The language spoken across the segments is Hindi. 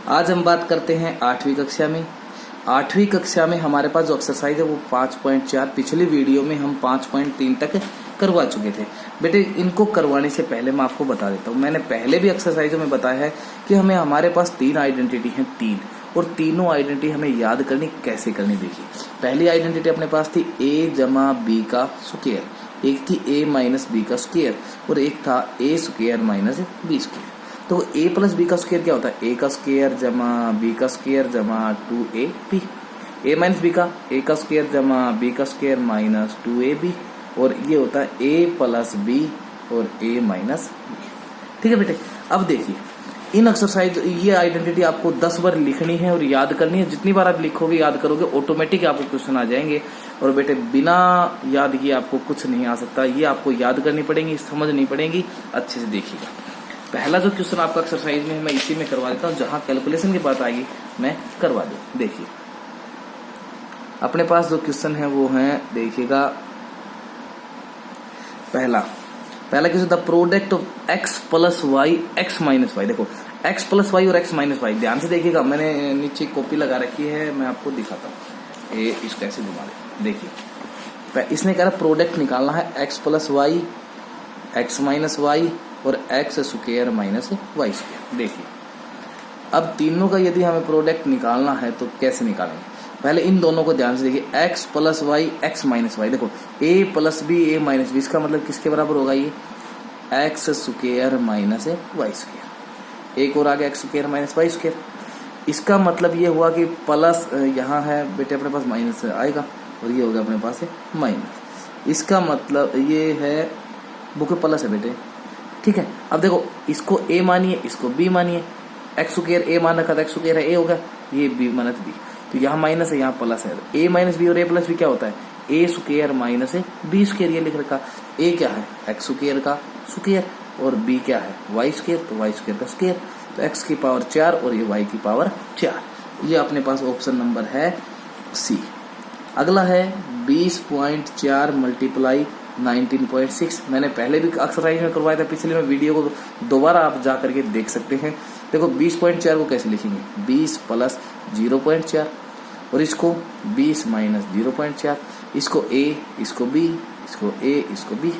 आज हम बात करते हैं 8वीं कक्षा में। 8वीं कक्षा में हमारे पास जो एक्सरसाइज है वो 5.4, पिछली वीडियो में हम 5.3 तक करवा चुके थे। बेटे इनको करवाने से पहले मैं आपको बता देता हूँ, मैंने पहले भी एक्सरसाइजों में बताया है कि हमारे पास 3 आइडेंटिटी हैं, 3, और तीनों आइडेंटिटी हमें याद करनी कैसे करनी। देखिए पहली आइडेंटिटी अपने पास थी a जमा b का स्क्वायर, एक थी a माइनस बी का स्क्वायर और एक था a square minus b square. तो a प्लस बी का स्क्वायर क्या होता है, a का स्क्वायर जमा b का स्क्वायर जमा 2ab, a माइनस बी का a का स्क्वायर जमा b का स्क्वायर माइनस 2ab, और ये होता है a प्लस b और a माइनस b। ठीक है बेटे, अब देखिए इन एक्सरसाइज ये आइडेंटिटी आपको 10 बार लिखनी है और याद करनी है। जितनी बार आप लिखोगे याद करोगे ऑटोमेटिक आपको क्वेश्चन आ जाएंगे। और बेटे बिना याद किए आपको कुछ नहीं आ सकता, ये आपको याद करनी पड़ेगी, समझनी पड़ेगी। अच्छे से देखिएगा, पहला जो क्वेश्चन आपका एक्सरसाइज में मैं इसी में करवा देता हूँ, जहां कैलकुलेशन की बात आएगी मैं करवा दूँ। देखिए अपने पास जो क्वेश्चन है वो है, देखिएगा पहला question, the product of x plus y x minus y. देखो x प्लस वाई और x माइनस वाई, ध्यान से देखिएगा, मैंने नीचे कॉपी लगा रखी है, मैं आपको दिखाता हूँ। ये इसको ऐसे घुमा दे, देखिए इसने कह रहा प्रोडक्ट निकालना है x plus y x minus y और x square minus y square. देखिए अब तीनों का यदि हमें प्रोडक्ट निकालना है तो कैसे निकालेंगे, पहले इन दोनों को ध्यान से देखिए, x plus y x minus y. देखो a plus b a minus b, इसका मतलब किसके बराबर होगा, ये x square minus y square. एक और आगे x square minus y square, इसका मतलब ये हुआ कि प्लस यहाँ है बेटे अपने पास माइनस आएगा और ये होगा अपने पास है माइनस। इसका मतलब ये है बुक प्लस है बेटे। ठीक है, अब देखो इसको a मानिए, इसको b मानिए। एक्स स्क्वायर a मान रखा था, एक्स स्क्वायर है a होगा, ये b माइनस b, तो यहाँ माइनस है यहाँ प्लस है। a माइनस बी और a प्लस बी क्या होता है, a square minus b square. ये लिख रखा, a क्या है एक्स स्क्वायर का स्क्वायर और b क्या है वाई स्क्वायर, तो वाई स्क्वायर का स्क्वायर, तो x की पावर 4 और ये y की पावर 4। ये अपने पास ऑप्शन नंबर है सी। अगला है 20.4 मल्टीप्लाई 19.6। मैंने पहले भी एक्सरसाइज में करवाया था, पिछले में वीडियो को दोबारा आप जा करके देख सकते हैं। देखो 20.4 को कैसे लिखेंगे, 20 प्लस 0.4 और इसको 20 माइनस 0.4, इसको a, इसको b, इसको a, इसको b।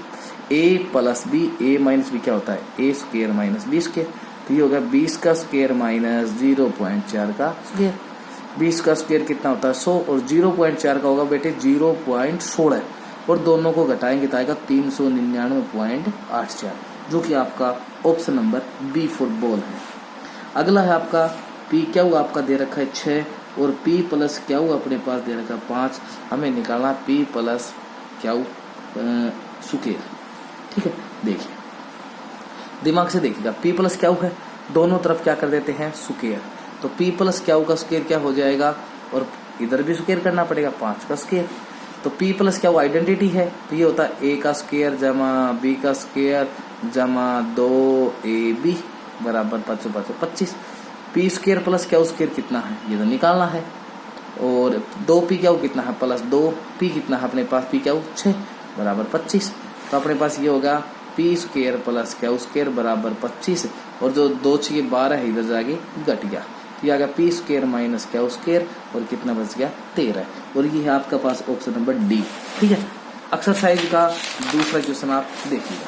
a plus b, a minus b क्या होता है, a square minus b square, तो ये होगा 20 का स्क्वायर माइनस 0.4 का स्क्वायर। 20 का स्क्वायर कितना होता है 100 और 0.4 का होगा बेटे 0.16 और दोनों को घटाएंगे तो आएगा 399.84, जो कि आपका ऑप्शन नंबर बी फुटबॉल है। अगला है आपका p क्या हुआ, आपका दे रखा है 6 और p प्लस क्या हुआ अपने पास दे रखा है 5। हमें निकालना p प्लस क्या हुआ स्क्वायर। ठीक है, देखिए दिमाग से देखिएगा, p प्लस क्या हुआ है, दोनों तरफ क्या कर देते हैं स्क्वायर, तो p प्लस क्या होगा स्क्वायर क्या हो जाएगा, और इधर भी स्क्वायर करना पड़ेगा 5 का स्क्वायर। तो p प्लस क्या हुआ आइडेंटिटी है, तो ये होता है a का स्क्वायर जमा b का स्क्वायर जमा 2ab बराबर 5 5 25। p स्क्वायर प्लस क्या स्क्वायर कितना है ये तो निकालना है, और 2p क्या हो कितना है प्लस 2p कितना है अपने पास, p क्या हो 6 बराबर 25। तो अपने पास ये होगा p स्क्वायर प्लस क्या स्क्वायर बराबर 25, और जो 2 6 12 है इधर जाके घट गया, तो ये आ गया p स्क्वायर माइनस क्या स्क्वायर और कितना बच गया 13, और ये है आपका पास ऑप्शन नंबर डी। ठीक है, एक्सरसाइज का दूसरा क्वेश्चन आप देखिएगा।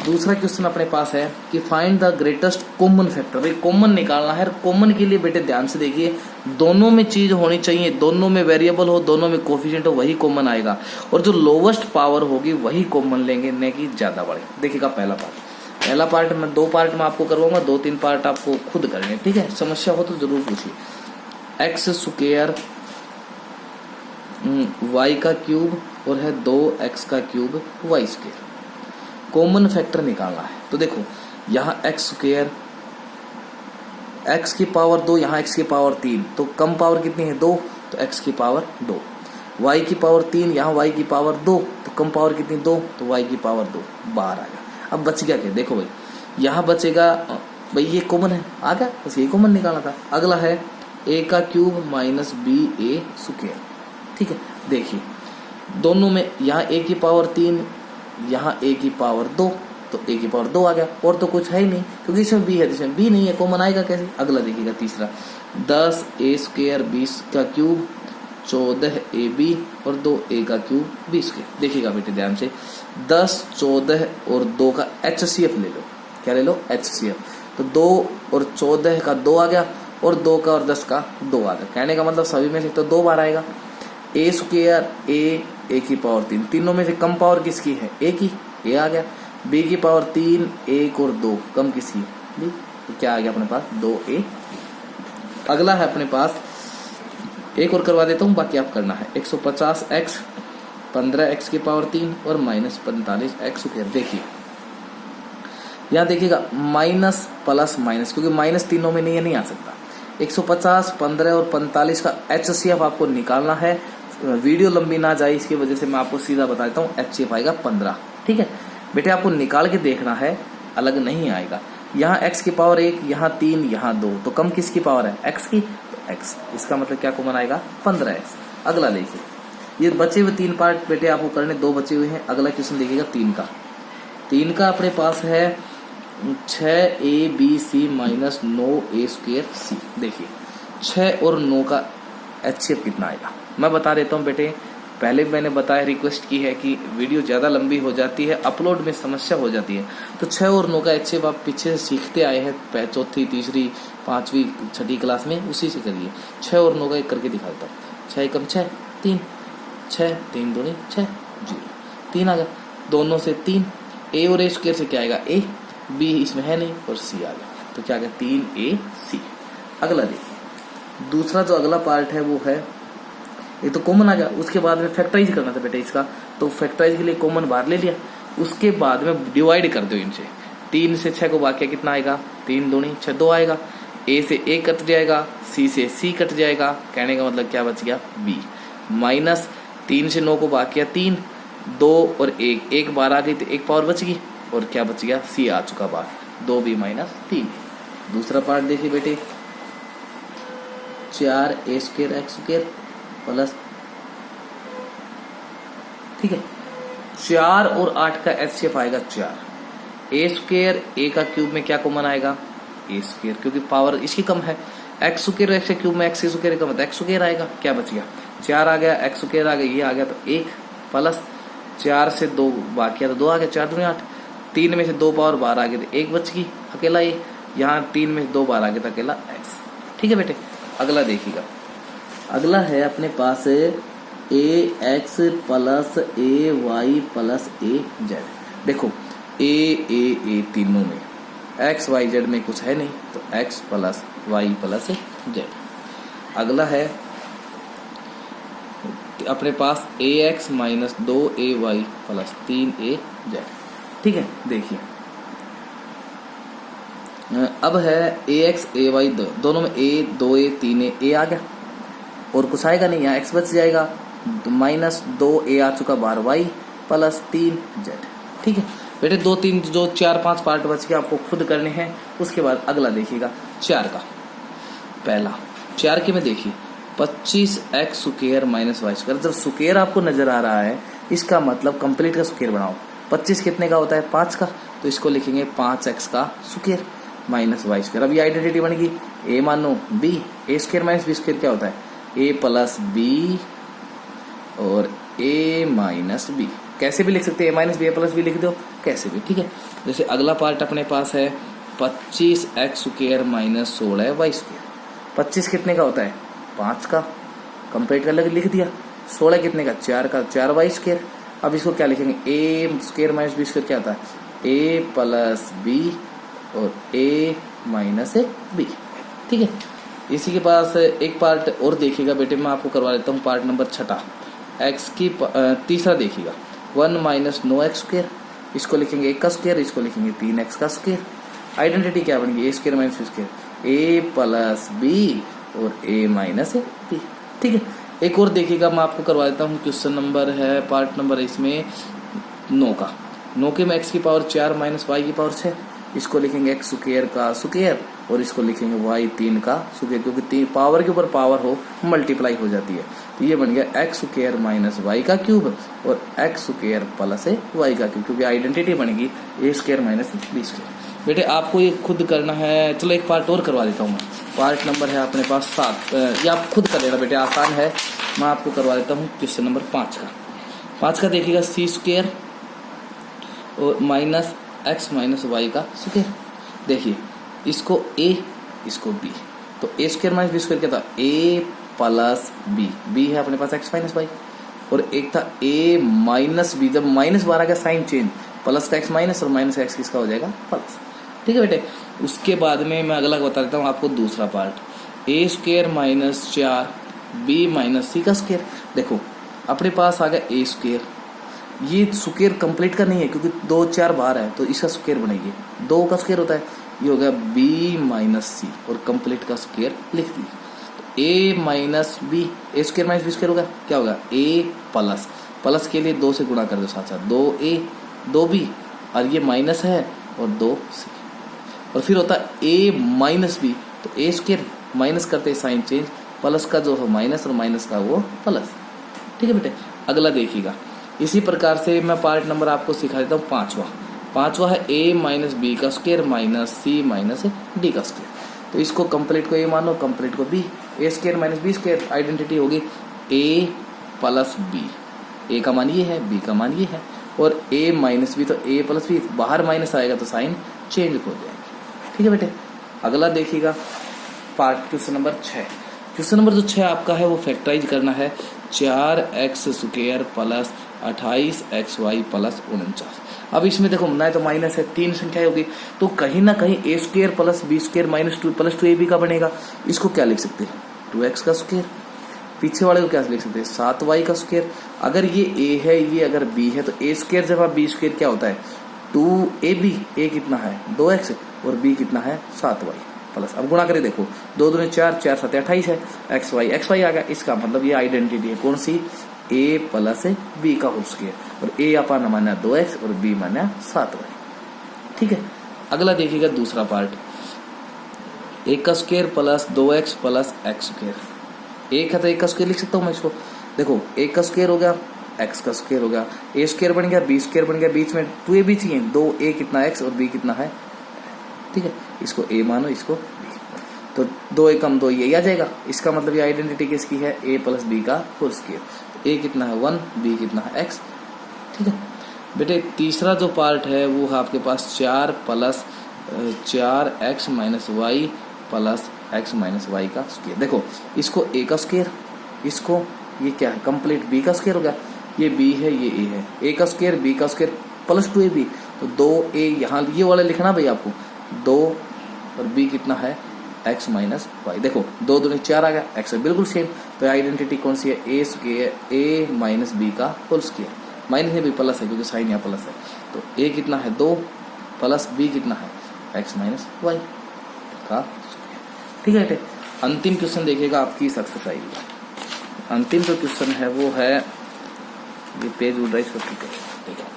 दूसरा क्वेश्चन अपने पास है कि find the greatest common factor. भाई कॉमन निकालना है, कॉमन के लिए बेटे ध्यान से देखिए, दोनों में चीज होनी चाहिए, दोनों में वेरिएबल हो, दोनों में कोफिशिएंट हो, वही कॉमन आएगा, और जो लोवेस्ट पावर होगी वही कॉमन लेंगे, न कि ज्यादा बड़े। देखिएगा पहला पार्ट मैं 2 पार्ट में आपको करवाऊंगा, 2-3 पार्ट आपको खुद करने। ठीक है, समस्या हो तो जरूर पूछिए। एक्स स्क्वायर वाई का क्यूब और है 2x का cube y square, common factor निकालना है। तो देखो यहाँ एक्स स्क्वायर एक्स की पावर 2, यहाँ एक्स की पावर 3, तो कम पावर कितनी है 2, तो एक्स की पावर 2। वाई की पावर 3, यहाँ वाई की पावर 2, तो कम पावर कितनी 2, तो वाई की पावर 2 बाहर आ गया। अब बच गया क्या, देखो भाई यहाँ बचेगा, भाई ये कॉमन है आ गया, बस ये कॉमन निकालना था। अगला है a का cube minus B a square. ठीक है, देखिए दोनों में यहाँ a की पावर 3, यहाँ a की पावर 2, तो a की पावर 2 आ गया, और तो कुछ है ही नहीं क्योंकि इसमें b है, इसमें b नहीं है, कॉमन आएगा कैसे। अगला देखिएगा तीसरा, 10a² 20 का क्यूब 14ab और 2a का क्यूब 20 के। देखिएगा बेटे ध्यान से, 10, 14 और 2 का HCF ले लो। क्या ले लो? HCF। तो 2 और 14 का 2 आ गया, और 2 का और 10 का 2 आ गया। कहने का मतलब सभी में से तो 2 बार आएगा। a² a की पावर 3, तीनों में से कम पावर किसकी है? a की, a आ गया। b की पावर 3, 1 और 2 कम किसकी? b। तो क्या आ गया अपने पास? 2a। अगला है अपने पास, एक और करवा देता हूँ, बाकी आप करना है। 150x 15x की पावर 3 और -45x²। देखिए यहाँ देखिएगा माइनस प्लस माइनस, क्योंकि माइनस तीनों में नहीं आ सकता। 150, 15 और 45 का HCF आपको निकालना है। वीडियो लंबी ना जाए इसकी वजह से मैं आपको सीधा बता देता हूँ, HCF आएगा 15। ठीक है बेटे, आपको निकाल के देखना है, अलग नहीं आएगा। यहाँ x की पावर 1, यहाँ 3, यहाँ 2, तो कम किसकी पावर है? x की, तो x। इसका मतलब क्या कॉमन आएगा? 15x। अगला देखिए, ये बचे हुए 3 पार्ट बेटे आपको करने, 2 बचे हुए हैं। अगला क्वेश्चन देखिएगा 3 का अपने पास है 6abc - 9a²c। देखिए 6 और 9 का HCF कितना आएगा मैं बता देता हूँ बेटे। पहले मैंने बताया, रिक्वेस्ट की है कि वीडियो ज़्यादा लंबी हो जाती है, अपलोड में समस्या हो जाती है, तो 6 और 9 का HCF आप पीछे से सीखते आए हैं, चौथी, तीसरी, 5वीं, 6ठी क्लास में, उसी से करिए। 6 और 9 का एक करके दिखाता हूँ। 6 कम 6, 3, 6, 3 दूनी 6, 0, 3 आ गया। दोनों से 3, a और a² से क्या आएगा? a, b इसमें है नहीं, और c आ गया, तो क्या आ गया? 3ac। अगला देखिए, दूसरा जो अगला पार्ट है वो है, ये तो कॉमन आ गया। उसके बाद में फैक्टराइज करना था बेटे इसका, तो फैक्टराइज के लिए कॉमन बाहर ले लिया। उसके बाद में डिवाइड कर दो इनसे। 3 से 6 को बाकी कितना आएगा? 3 दूनी 6, 2 आएगा। a से a कट जाएगा, c से c कट जाएगा। कहने का मतलब क्या बच गया? b। माइनस 3 से 9 को बाकी 3, 2 और 1 बार आ गई तो 1 पावर बच गई, और क्या बच गया? c आ चुका बाहर, 2b - 3। दूसरा पार्ट देखिए बेटे, 4a² प्लस, ठीक है, 4 और 8 का HCF आएगा 4। a², a का क्यूब में क्या कॉमन आएगा? a², क्योंकि पावर इसकी कम है। x² और x के क्यूब में x के कम है, तो x² आएगा। क्या बच गया? 4 आ गया, x² आ गया, ये आ गया, तो 1 प्लस 4 से 2 बाकी तो 2 आ गया, 4 दूनी 8। 3 में से 2 पावर बाहर आ गए तो 1 बच गई, अकेला ये। यहाँ 3 में से 2 बाहर आ गया तो अकेला x। ठीक है बेटे, अगला देखिएगा। अगला है अपने पास ax plus ay plus az। देखो a तीनों में, x y z में कुछ है नहीं, तो x plus y plus z। अगला है अपने पास ax - 2ay प्लस 3az। ठीक है, देखिए अब है ax ay दोनों में a, 2a, 3a, a आ गया, और कुछ आएगा नहीं, यहाँ x बच जाएगा, -2a आ चुका बाहर, y प्लस 3z। ठीक है बेटे, 2, 3 जो 4, 5 पार्ट बच के आपको खुद करने हैं। उसके बाद अगला देखिएगा 4 का। पहला 4 के में देखिए 25x² - y²। जब स्क्वायर आपको नजर आ रहा है, इसका मतलब कंप्लीट का स्क्वायर बनाओ। 25 कितने का होता है? 5 का, तो इसको लिखेंगे 5x का स्क्वायर माइनस y²। अब ये आइडेंटिटी बन गई, a मानो b, a² - b² क्या होता है? a प्लस b और a माइनस b। कैसे भी लिख सकते हैं, a minus b, a plus b लिख दो, कैसे भी। ठीक है, जैसे अगला पार्ट अपने पास है 25x² - 16y²। 25 कितने का होता है? 5 का, कंप्लीट कर लिख दिया। 16 कितने का? 4 का, 4y²। अब इसको क्या लिखेंगे? a² - b² क्या होता है? a प्लस b और a माइनस b। ठीक है, इसी के पास एक पार्ट और देखिएगा बेटे, मैं आपको करवा देता हूँ पार्ट नंबर 6। x की तीसरा देखिएगा 1 - 9x²। इसको लिखेंगे 1 का स्क्वायर, इसको लिखेंगे 3x का स्क्वायर। आइडेंटिटी क्या बन गई? a² - b², a plus b और a माइनस b। ठीक है, एक और देखिएगा, मैं आपको करवा देता हूँ। क्वेश्चन नंबर है पार्ट नंबर इसमें 9 का। 9 के में x की पावर 4 - y की पावर 6। इसको लिखेंगे x² का स्क्वायर और इसको लिखेंगे y 3 का स्क्वायर, क्योंकि 3 पावर के ऊपर पावर हो मल्टीप्लाई हो जाती है। तो ये बन गया एक्स स्क्वायर माइनस वाई का क्यूब और एक्स स्क्वायर प्लस वाई का क्यूब, क्योंकि आइडेंटिटी बनेगी ए स्क्वायर माइनस बी स्क्वायर। बेटे आपको ये खुद करना है। चलो एक पार्ट और करवा देता हूँ मैं। पार्ट नंबर है अपने पास 7, या आप खुद कर लेना बेटे, आसान है। मैं आपको करवा देता हूँ क्वेश्चन नंबर 5 का देखिएगा सी स्क्वायर और माइनस एक्स माइनस वाई का स्क्वायर। देखिए इसको ए इसको बी, तो ए स्क्वायर माइनस बी स्क्वायर क्या था, ए प्लस बी है अपने पास एक्स माइनस वाई, और एक था ए माइनस बी। जब माइनस बार आ गया साइन चेंज, प्लस का एक्स माइनस और माइनस का एक्स किसका हो जाएगा प्लस। ठीक है बेटे, उसके बाद में मैं अगला बता देता हूँ आपको दूसरा पार्ट, ए स्क्वायर माइनस 4 बी माइनस सी का स्क्वायर। देखो अपने पास आ गया ए स्क्वायर, ये स्क्वायर कंप्लीट का नहीं है क्योंकि 2 4 बार है, तो इसका स्क्वायर बनाइए, 2 का स्क्वायर होता है, ये हो गया बी माइनस सी और कंप्लीट का स्क्वायर लिख दीजिए। तो ए minus B, a square minus b square होगा, क्या होगा ए प्लस, प्लस के लिए 2 से गुणा कर दो साथ साथ, 2a 2b, और ये माइनस है और 2c, और फिर होता है ए माइनस बी, तो ए स्क्वायर माइनस करते साइन चेंज, प्लस का जो है माइनस और माइनस का वो प्लस। ठीक है बेटे, अगला देखिएगा। इसी प्रकार से मैं पार्ट नंबर आपको सिखा देता हूँ 5वां है ए माइनस बी का square minus c minus d का स्क्वायर। तो इसको कंप्लीट को ए मानो, कंप्लीट को b, a square minus b square, identity होगी ए प्लस बी, ए का मान ये है, बी का मान ये है, और ए माइनस बी तो ए प्लस बी, बाहर माइनस आएगा तो साइन चेंज हो जाएगी। ठीक है बेटे, अगला देखिएगा part question number 6। Question number जो 6 आपका है वो फैक्टराइज करना है 4x square plus 28xy plus 49। अब इसमें देखो ना तो माइनस है, 3 संख्या होगी, तो कहीं ना कहीं a square plus b square minus 2 plus 2ab का बनेगा। इसको क्या लिख सकते हैं 2x का स्क्वायर, पीछे वाले को क्या लिख सकते हैं 7y का स्क्वायर। अगर ये a है, ये अगर b है, तो a स्क्वायर जब b स्क्वायर क्या होता है 2ab, a कितना है 2x और b कितना है 7y प्लस। अब गुणा करें, देखो 2 दूनी 4, 4 7 28 है, xy आ गया। इसका मतलब ये आइडेंटिटी है कौन सी, a प्लस b का होल स्क्वायर, और a अपन माना 2x और b माना 7y। ठीक है, अगला देखिएगा दूसरा पार्ट, a का square plus 2x plus x square. एक है तो एक का स्क्वायर लिख सकता हूँ मैं इसको। देखो एक का स्क्वायर हो गया, x का स्क्वायर हो गया, a स्क्वायर बन गया, b स्क्वायर बन गया, बीच में 2ab चाहिए, 2a कितना x और b कितना है। ठीक है, इसको a मानो, इसको b, तो 2 a कम 2 ये आ जाएगा। इसका मतलब ये आइडेंटिटी किसकी है, a प्लस b का होल स्क्वायर। तो a कितना है 1, b कितना है x। ठीक है बेटे, तीसरा जो पार्ट है वो है आपके पास 4 plus 4x minus y plus x minus y का स्क्वायर। देखो इसको a का स्क्वायर, इसको ये क्या है कंप्लीट b का स्क्वायर हो गया, ये b है ये a है, a का स्क्वायर b का स्क्वायर प्लस 2ab, तो 2a यहाँ ये वाला लिखना भाई आपको, 2 और b कितना है x माइनस वाई। देखो 2 दूनी 4 आ गया, x है बिल्कुल सेम, तो आइडेंटिटी कौन सी है a square a minus b का होल स्क्वायर, माइनस है भी प्लस है क्योंकि साइन यहाँ प्लस है, तो a कितना है 2 प्लस b कितना है x माइनस वाई का स्क्वायर। ठीक है बेटे, अंतिम क्वेश्चन देखिएगा आपकी सक्सेस आएगी। अंतिम जो क्वेश्चन है वो है, ये पेज उड़ रहा है, इसको ठीक है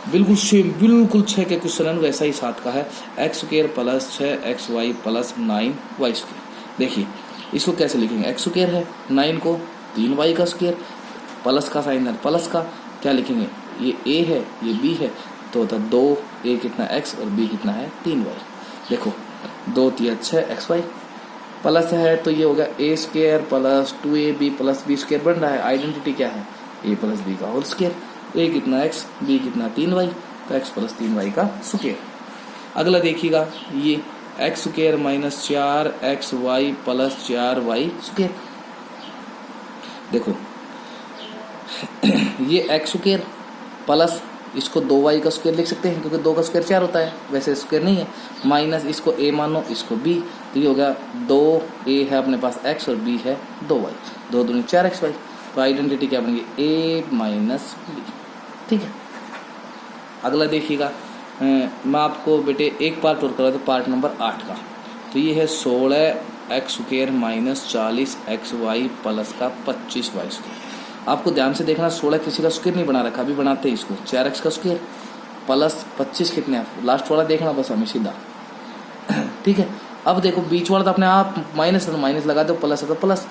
बिल्कुल सेम, बिल्कुल 6 के क्वेश्चन है वैसा ही 7 का है, x square plus 6xy plus 9y square. देखिए इसको कैसे लिखेंगे, एक्स स्क्वायर है 9 को 3y का स्क्वायर, प्लस का साइन है प्लस का, क्या लिखेंगे ये a है ये b है, तो होता 2a कितना x और b कितना है 3y। देखो 2 3 6xy प्लस है, तो ये होगा a square plus 2ab plus b square बन रहा है। आइडेंटिटी क्या है a प्लस b का होल स्क्वायर, a कितना x b कितना 3y, तो x प्लस 3y का स्क्वायर। अगला देखिएगा ये x square minus 4xy plus 4y square. देखो ये एक्स स्क्वायर प्लस इसको 2y का स्क्वायर लिख सकते हैं क्योंकि 2 का स्क्वायर 4 होता है, वैसे स्क्वायर नहीं है, माइनस इसको a मानो इसको b, तो ये हो गया 2a है अपने पास x और b है 2y, 2 दूनी 4xy, तो आइडेंटिटी क्या बनेगी a माइनस b। ठीक है, अगला देखिएगा मैं आपको बेटे एक पार्ट और करा था पार्ट नंबर 8 का, तो ये है 16x square minus 40xy plus का 25y स्क्वायर। आपको ध्यान से देखना, 16 किसी का स्क्वायर नहीं बना रखा, अभी बनाते हैं इसको, 4x का स्क्वायर प्लस 25 कितने हैं, लास्ट वाला देखना बस हमें सीधा। ठीक है, अब देखो बीच वाला तो अपने आप माइनस है तो माइनस लगा दो, प्लस है तो प्लस,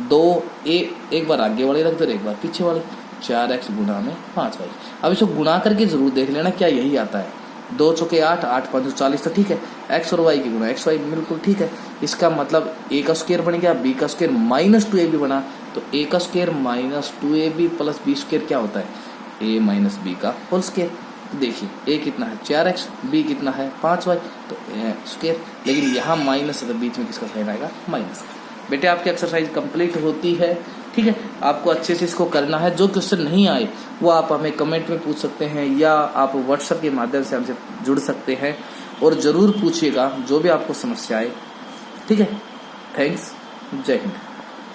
2 एक बार आगे वाले रख दो, एक बार पीछे वाले, 4x गुणा में 5y। अब इसको गुणा करके जरूर देख लेना क्या यही आता है। 2 चौके 8, 8 5 40, तो ठीक है। x और y की गुणा x y बिल्कुल ठीक है। इसका मतलब a का स्क्वायर बन गया, b का स्क्वायर माइनस 2ab बना, तो a का square minus 2ab plus b square क्या होता है, a माइनस b का होल स्क्वायर। देखिए a कितना है 4x, b कितना है 5y, तो स्क्वायर, लेकिन यहाँ माइनस है तो बीच में किसका साइन आएगा, माइनस का। बेटे आपकी एक्सरसाइज कंप्लीट होती है, ठीक है। आपको अच्छे से इसको करना है। जो क्वेश्चन नहीं आए वो आप हमें कमेंट में पूछ सकते हैं या आप व्हाट्सएप के माध्यम से हमसे जुड़ सकते हैं और ज़रूर पूछिएगा जो भी आपको समस्या आए, ठीक है। थैंक्स, जय हिंद।